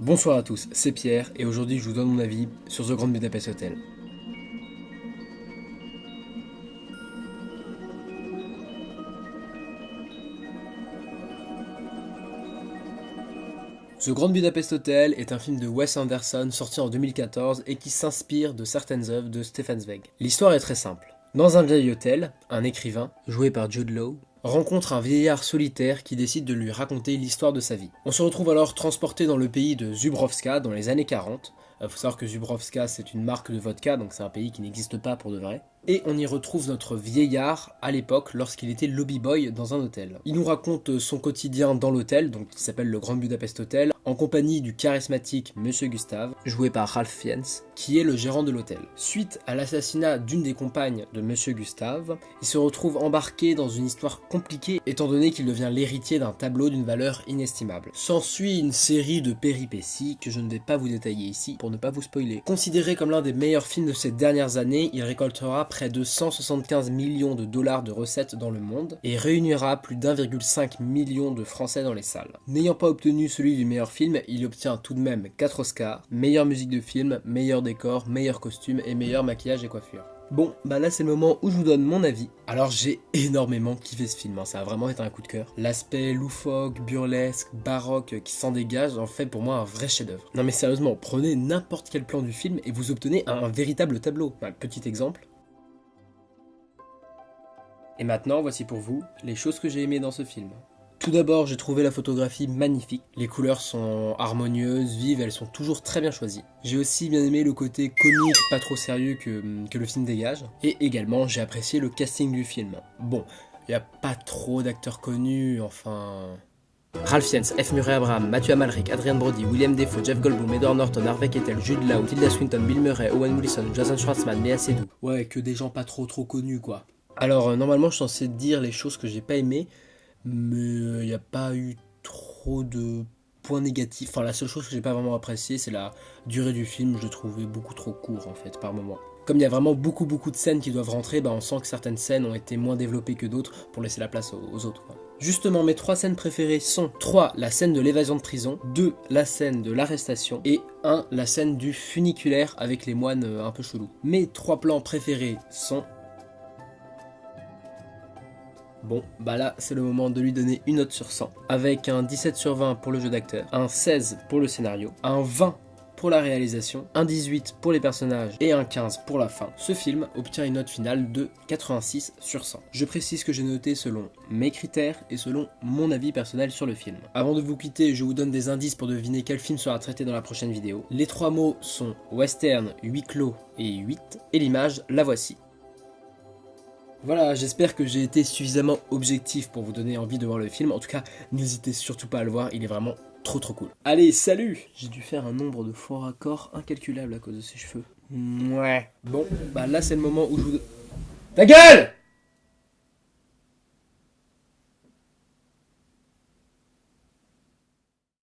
Bonsoir à tous, c'est Pierre et aujourd'hui je vous donne mon avis sur The Grand Budapest Hotel. The Grand Budapest Hotel est un film de Wes Anderson sorti en 2014 et qui s'inspire de certaines œuvres de Stefan Zweig. L'histoire est très simple. Dans un vieil hôtel, un écrivain, joué par Jude Law, rencontre un vieillard solitaire qui décide de lui raconter l'histoire de sa vie. On se retrouve alors transporté dans le pays de Zubrovska dans les années 40. Faut savoir que Zubrovska c'est une marque de vodka, donc c'est un pays qui n'existe pas pour de vrai. Et on y retrouve notre vieillard à l'époque lorsqu'il était lobby boy dans un hôtel. Il nous raconte son quotidien dans l'hôtel, donc qui s'appelle le Grand Budapest Hotel, en compagnie du charismatique Monsieur Gustave, joué par Ralph Fiennes, qui est le gérant de l'hôtel. Suite à l'assassinat d'une des compagnes de Monsieur Gustave, il se retrouve embarqué dans une histoire compliquée étant donné qu'il devient l'héritier d'un tableau d'une valeur inestimable. S'ensuit une série de péripéties que je ne vais pas vous détailler ici pour ne pas vous spoiler. Considéré comme l'un des meilleurs films de ces dernières années, il récoltera près de 175 millions de dollars de recettes dans le monde et réunira plus d'1,5 million de Français dans les salles. N'ayant pas obtenu celui du meilleur film, il obtient tout de même 4 Oscars, meilleure musique de film, meilleur décor, meilleur costume et meilleur maquillage et coiffure. Bon, bah là c'est le moment où je vous donne mon avis. Alors j'ai énormément kiffé ce film, ça a vraiment été un coup de cœur. L'aspect loufoque, burlesque, baroque qui s'en dégage en fait pour moi un vrai chef-d'œuvre. Non mais sérieusement, prenez n'importe quel plan du film et vous obtenez un véritable tableau. Petit exemple. Et maintenant, voici pour vous les choses que j'ai aimées dans ce film. Tout d'abord, j'ai trouvé la photographie magnifique. Les couleurs sont harmonieuses, vives, elles sont toujours très bien choisies. J'ai aussi bien aimé le côté comique, pas trop sérieux que le film dégage. Et également, j'ai apprécié le casting du film. Bon, il n'y a pas trop d'acteurs connus, enfin... Ralph Fiennes, F. Murray Abraham, Matthew Amalric, Adrian Brody, William Dafoe, Jeff Goldblum, Edward Norton, Harvey Keitel, Jude Law, Tilda Swinton, Bill Murray, Owen Wilson, Jason Schwartzman, Léa Seydoux. Ouais, que des gens pas trop connus quoi. Alors normalement je suis censé dire les choses que j'ai pas aimées, mais il n'y a pas eu trop de points négatifs. Enfin la seule chose que j'ai pas vraiment appréciée c'est la durée du film, je le trouvais beaucoup trop court en fait par moment. Comme il y a vraiment beaucoup de scènes qui doivent rentrer, on sent que certaines scènes ont été moins développées que d'autres pour laisser la place aux autres. Quoi. Justement, mes 3 scènes préférées sont 3. La scène de l'évasion de prison, 2. La scène de l'arrestation et 1. La scène du funiculaire avec les moines un peu chelous. Mes 3 plans préférés sont... Bon, bah là, c'est le moment de lui donner une note sur 100, avec un 17 sur 20 pour le jeu d'acteur, un 16 pour le scénario, un 20 pour la réalisation, un 18 pour les personnages et un 15 pour la fin. Ce film obtient une note finale de 86 sur 100. Je précise que j'ai noté selon mes critères et selon mon avis personnel sur le film. Avant de vous quitter, je vous donne des indices pour deviner quel film sera traité dans la prochaine vidéo. Les 3 mots sont western, huis clos et 8, et l'image, la voici. Voilà, j'espère que j'ai été suffisamment objectif pour vous donner envie de voir le film. En tout cas, n'hésitez surtout pas à le voir, il est vraiment trop cool. Allez, salut! J'ai dû faire un nombre de faux raccords incalculable à cause de ses cheveux. Ouais. Bon, bah là c'est le moment où je vous... Ta gueule!